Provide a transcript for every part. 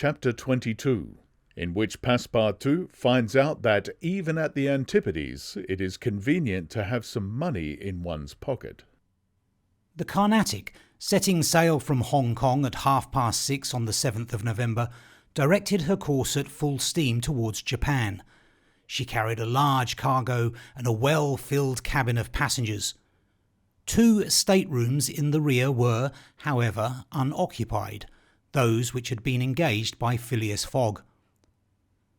Chapter 22, in which Passepartout finds out that even at the Antipodes it is convenient to have some money in one's pocket. The Carnatic, setting sail from Hong Kong at 6:30 on the 7th of November, directed her course at full steam towards Japan. She carried a large cargo and a well-filled cabin of passengers. 2 staterooms in the rear were, however, unoccupied, those which had been engaged by Phileas Fogg.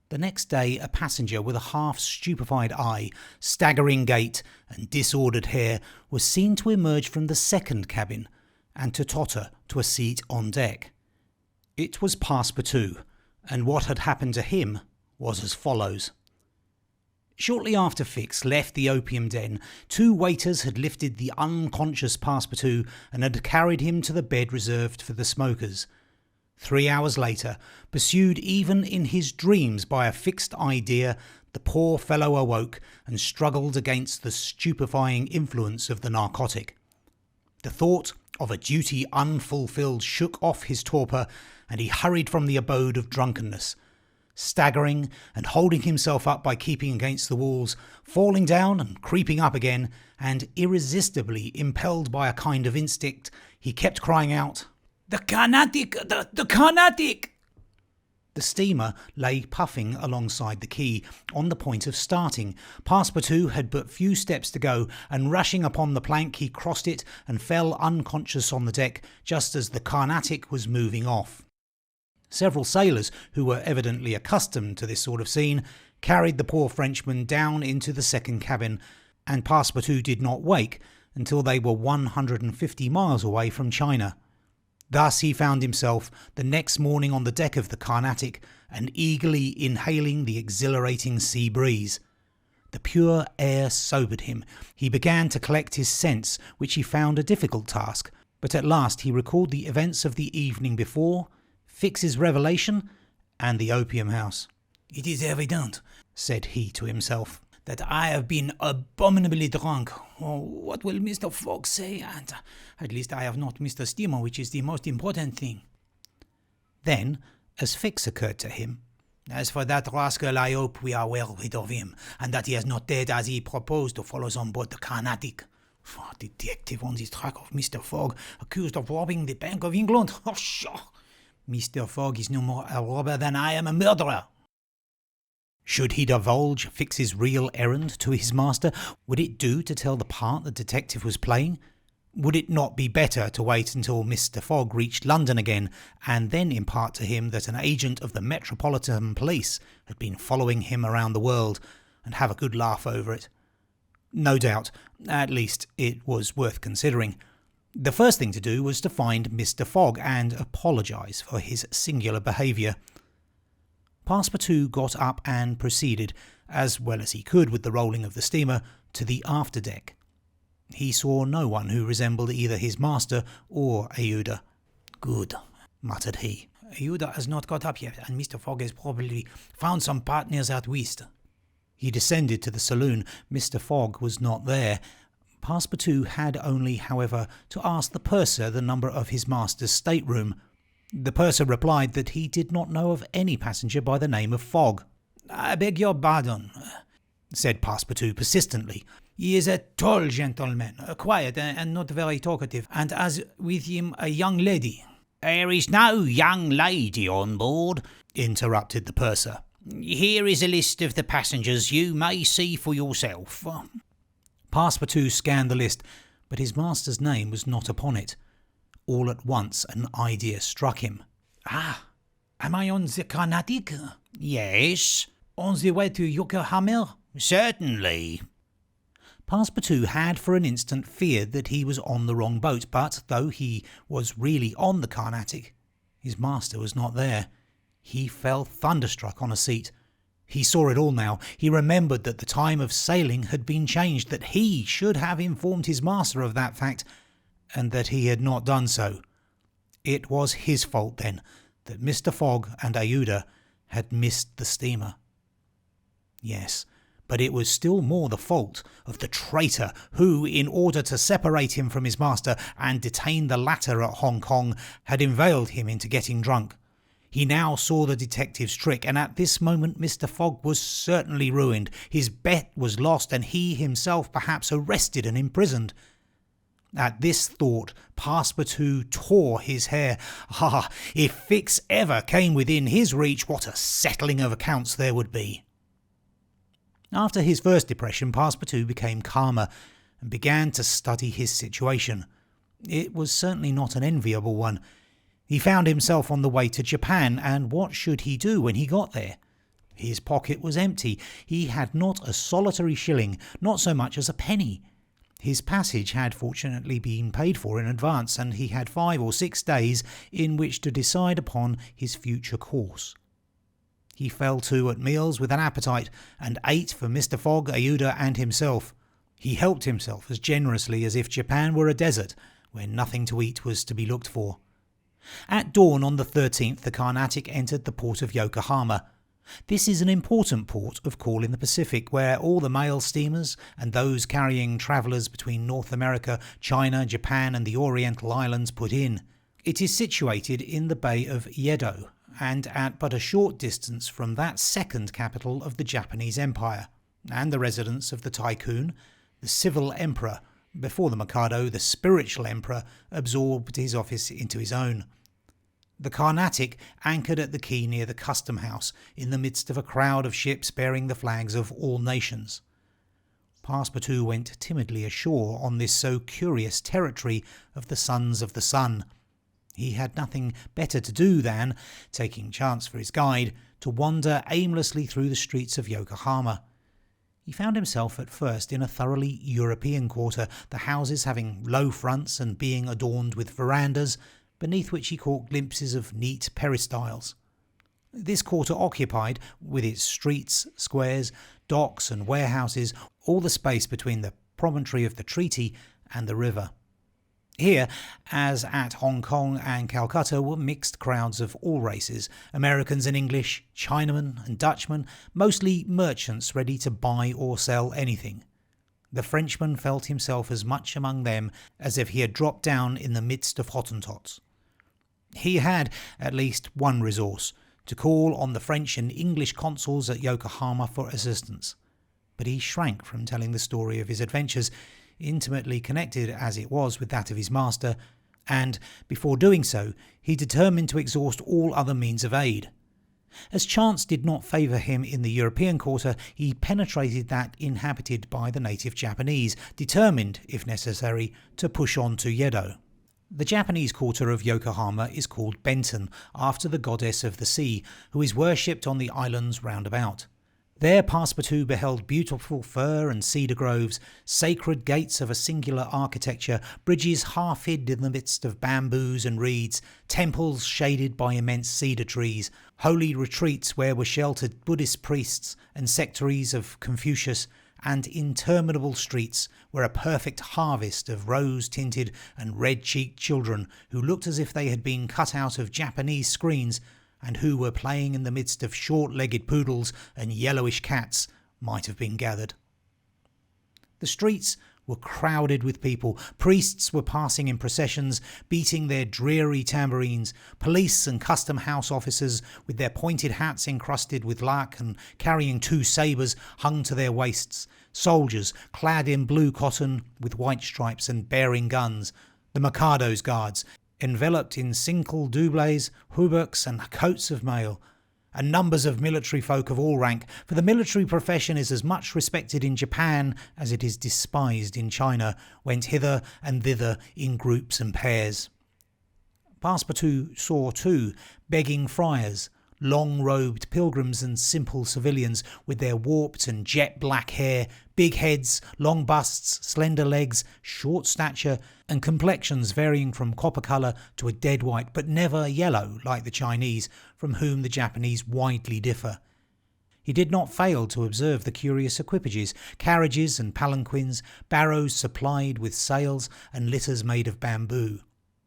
The next day a passenger with a half-stupefied eye, staggering gait and disordered hair was seen to emerge from the second cabin and to totter to a seat on deck. It was Passepartout, and what had happened to him was as follows. Shortly after Fix left the opium den, 2 waiters had lifted the unconscious Passepartout and had carried him to the bed reserved for the smokers. 3 hours later, pursued even in his dreams by a fixed idea, the poor fellow awoke and struggled against the stupefying influence of the narcotic. The thought of a duty unfulfilled shook off his torpor, and he hurried from the abode of drunkenness, staggering and holding himself up by keeping against the walls, falling down and creeping up again, and irresistibly impelled by a kind of instinct, he kept crying out, "The Carnatic! The Carnatic!" The steamer lay puffing alongside the quay, on the point of starting. Passepartout had but few steps to go, and rushing upon the plank he crossed it and fell unconscious on the deck just as the Carnatic was moving off. Several sailors, who were evidently accustomed to this sort of scene, carried the poor Frenchman down into the second cabin, and Passepartout did not wake until they were 150 miles away from China. Thus he found himself the next morning on the deck of the Carnatic and eagerly inhaling the exhilarating sea breeze. The pure air sobered him. He began to collect his sense, which he found a difficult task, but at last he recalled the events of the evening before, Fix's revelation, and the opium house. "It is evident," said he to himself, "that I have been abominably drunk. Oh, what will Mr. Fogg say? And at least I have not missed the steamer, which is the most important thing." Then, as Fix occurred to him, "As for that rascal, I hope we are well rid of him, and that he is not dead as he proposed to follow us on board the Carnatic. Detective on the track of Mr. Fogg, accused of robbing the Bank of England. Oh, pshaw! Mr. Fogg is no more a robber than I am a murderer." Should he divulge Fix's real errand to his master? Would it do to tell the part the detective was playing? Would it not be better to wait until Mr. Fogg reached London again, and then impart to him that an agent of the Metropolitan Police had been following him around the world, and have a good laugh over it? No doubt. At least it was worth considering. The first thing to do was to find Mr. Fogg and apologise for his singular behaviour. Passepartout got up and proceeded, as well as he could with the rolling of the steamer, to the afterdeck. He saw no one who resembled either his master or Aouda. "Good," muttered he. "Aouda has not got up yet, and Mr. Fogg has probably found some partners at whist." He descended to the saloon. Mr. Fogg was not there. Passepartout had only, however, to ask the purser the number of his master's stateroom. The purser replied that he did not know of any passenger by the name of Fogg. "I beg your pardon," said Passepartout persistently. "He is a tall gentleman, quiet and not very talkative, and has with him a young lady." "There is no young lady on board," interrupted the purser. "Here is a list of the passengers. You may see for yourself." Passepartout scanned the list, but his master's name was not upon it. All at once an idea struck him. "Ah, am I on the Carnatic?" "Yes." "On the way to Yokohama?" "Certainly." Passepartout had for an instant feared that he was on the wrong boat, but though he was really on the Carnatic, his master was not there. He fell thunderstruck on a seat. He saw it all now. He remembered that the time of sailing had been changed, that he should have informed his master of that fact, and that he had not done so. It was his fault, then, that Mr. Fogg and Aouda had missed the steamer. Yes, but it was still more the fault of the traitor who, in order to separate him from his master and detain the latter at Hong Kong, had inveigled him into getting drunk. He now saw the detective's trick, and at this moment Mr. Fogg was certainly ruined. His bet was lost, and he himself perhaps arrested and imprisoned. At this thought, Passepartout tore his hair. Ah, if Fix ever came within his reach, what a settling of accounts there would be. After his first depression, Passepartout became calmer and began to study his situation. It was certainly not an enviable one. He found himself on the way to Japan, and what should he do when he got there? His pocket was empty. He had not a solitary shilling, not so much as a penny. His passage had fortunately been paid for in advance, and he had 5 or 6 days in which to decide upon his future course. He fell to at meals with an appetite, and ate for Mr. Fogg, Aouda, and himself. He helped himself as generously as if Japan were a desert, where nothing to eat was to be looked for. At dawn on the 13th, the Carnatic entered the port of Yokohama. This is an important port of call in the Pacific, where all the mail steamers and those carrying travellers between North America, China, Japan and the Oriental Islands put in. It is situated in the Bay of Yedo, and at but a short distance from that second capital of the Japanese Empire, and the residence of the Tycoon, the civil emperor, before the Mikado, the spiritual emperor, absorbed his office into his own. The Carnatic anchored at the quay near the custom house, in the midst of a crowd of ships bearing the flags of all nations. Passepartout went timidly ashore on this so curious territory of the Sons of the Sun. He had nothing better to do than, taking chance for his guide, to wander aimlessly through the streets of Yokohama. He found himself at first in a thoroughly European quarter, the houses having low fronts and being adorned with verandas, beneath which he caught glimpses of neat peristyles. This quarter occupied, with its streets, squares, docks and warehouses, all the space between the promontory of the treaty and the river. Here, as at Hong Kong and Calcutta, were mixed crowds of all races, Americans and English, Chinamen and Dutchmen, mostly merchants ready to buy or sell anything. The Frenchman felt himself as much among them as if he had dropped down in the midst of Hottentots. He had at least one resource, to call on the French and English consuls at Yokohama for assistance. But he shrank from telling the story of his adventures, intimately connected as it was with that of his master, and, before doing so, he determined to exhaust all other means of aid. As chance did not favour him in the European quarter, he penetrated that inhabited by the native Japanese, determined, if necessary, to push on to Yedo. The Japanese quarter of Yokohama is called Benton, after the goddess of the sea, who is worshipped on the islands round about. There Passepartout beheld beautiful fir and cedar groves, sacred gates of a singular architecture, bridges half hid in the midst of bamboos and reeds, temples shaded by immense cedar trees, holy retreats where were sheltered Buddhist priests and sectaries of Confucius, and interminable streets where a perfect harvest of rose-tinted and red-cheeked children who looked as if they had been cut out of Japanese screens and who were playing in the midst of short-legged poodles and yellowish cats might have been gathered. The streets were crowded with people. Priests were passing in processions, beating their dreary tambourines. Police and custom house officers, with their pointed hats encrusted with lac and carrying 2 sabres hung to their waists. Soldiers, clad in blue cotton with white stripes and bearing guns. The Mikado's guards, enveloped in single doublés, hauberks and coats of mail, and numbers of military folk of all rank, for the military profession is as much respected in Japan as it is despised in China, went hither and thither in groups and pairs. Passepartout saw, too, begging friars, long-robed pilgrims and simple civilians with their warped and jet-black hair, big heads, long busts, slender legs, short stature, and complexions varying from copper colour to a dead white, but never yellow like the Chinese, from whom the Japanese widely differ. He did not fail to observe the curious equipages, carriages and palanquins, barrows supplied with sails and litters made of bamboo,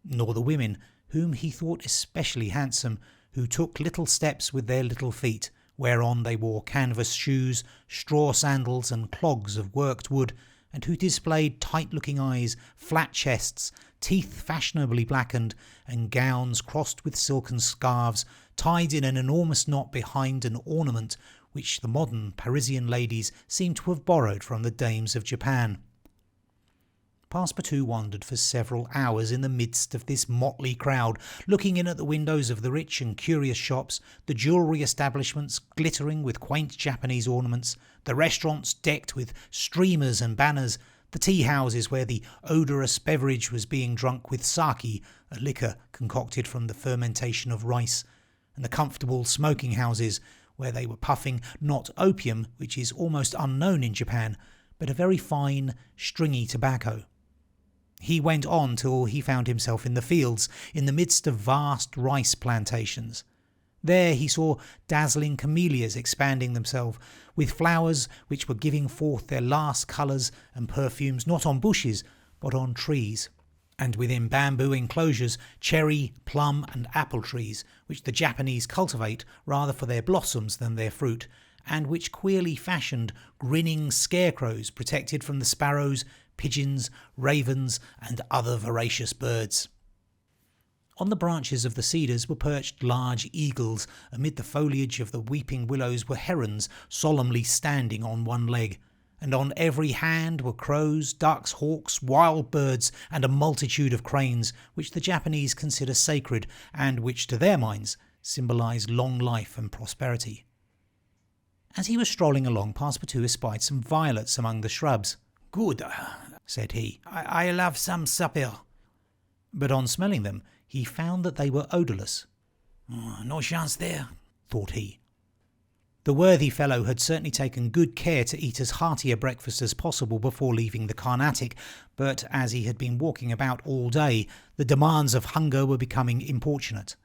nor the women, whom he thought especially handsome, who took little steps with their little feet, whereon they wore canvas shoes, straw sandals and clogs of worked wood, and who displayed tight-looking eyes, flat chests, teeth fashionably blackened, and gowns crossed with silken scarves tied in an enormous knot behind an ornament which the modern Parisian ladies seem to have borrowed from the dames of Japan. Passepartout wandered for several hours in the midst of this motley crowd, looking in at the windows of the rich and curious shops, the jewellery establishments glittering with quaint Japanese ornaments, the restaurants decked with streamers and banners, the tea houses where the odorous beverage was being drunk with sake, a liquor concocted from the fermentation of rice, and the comfortable smoking houses where they were puffing not opium, which is almost unknown in Japan, but a very fine, stringy tobacco. He went on till he found himself in the fields, in the midst of vast rice plantations. There he saw dazzling camellias expanding themselves, with flowers which were giving forth their last colours and perfumes not on bushes, but on trees, and within bamboo enclosures cherry, plum and apple trees, which the Japanese cultivate rather for their blossoms than their fruit, and which queerly fashioned grinning scarecrows protected from the sparrows, pigeons, ravens and other voracious birds. On the branches of the cedars were perched large eagles. Amid the foliage of the weeping willows were herons solemnly standing on one leg, and on every hand were crows, ducks, hawks, wild birds, and a multitude of cranes, which the Japanese consider sacred, and which to their minds symbolise long life and prosperity. As he was strolling along, Passepartout espied some violets among the shrubs. "Good," said he. "I'll have some supper." But on smelling them, he found that they were odourless. "No chance there," thought he. The worthy fellow had certainly taken good care to eat as hearty a breakfast as possible before leaving the Carnatic, but as he had been walking about all day, the demands of hunger were becoming importunate.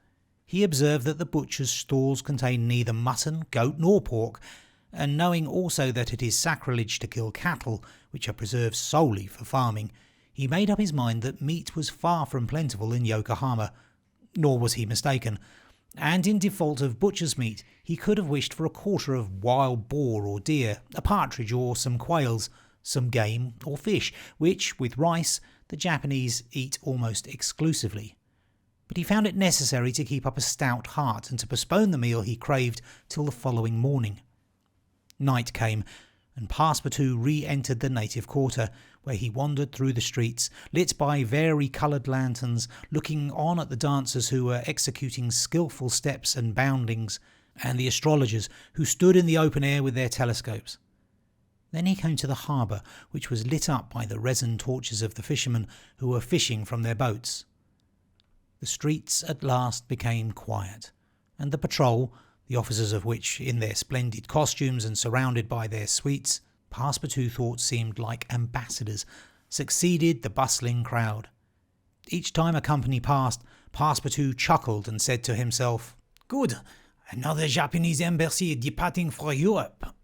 He observed that the butcher's stalls contained neither mutton, goat, nor pork, and knowing also that it is sacrilege to kill cattle, which are preserved solely for farming, he made up his mind that meat was far from plentiful in Yokohama. Nor was he mistaken, and in default of butcher's meat he could have wished for a quarter of wild boar or deer, a partridge or some quails, some game or fish, which, with rice, the Japanese eat almost exclusively. But he found it necessary to keep up a stout heart and to postpone the meal he craved till the following morning. Night came, and Passepartout re-entered the native quarter, where he wandered through the streets, lit by vari-coloured lanterns, looking on at the dancers who were executing skilful steps and boundings, and the astrologers who stood in the open air with their telescopes. Then he came to the harbour, which was lit up by the resin torches of the fishermen who were fishing from their boats. The streets at last became quiet, and the patrol, the officers of which, in their splendid costumes and surrounded by their suites, Passepartout thought seemed like ambassadors, succeeded the bustling crowd. Each time a company passed, Passepartout chuckled and said to himself, "Good, another Japanese embassy departing for Europe."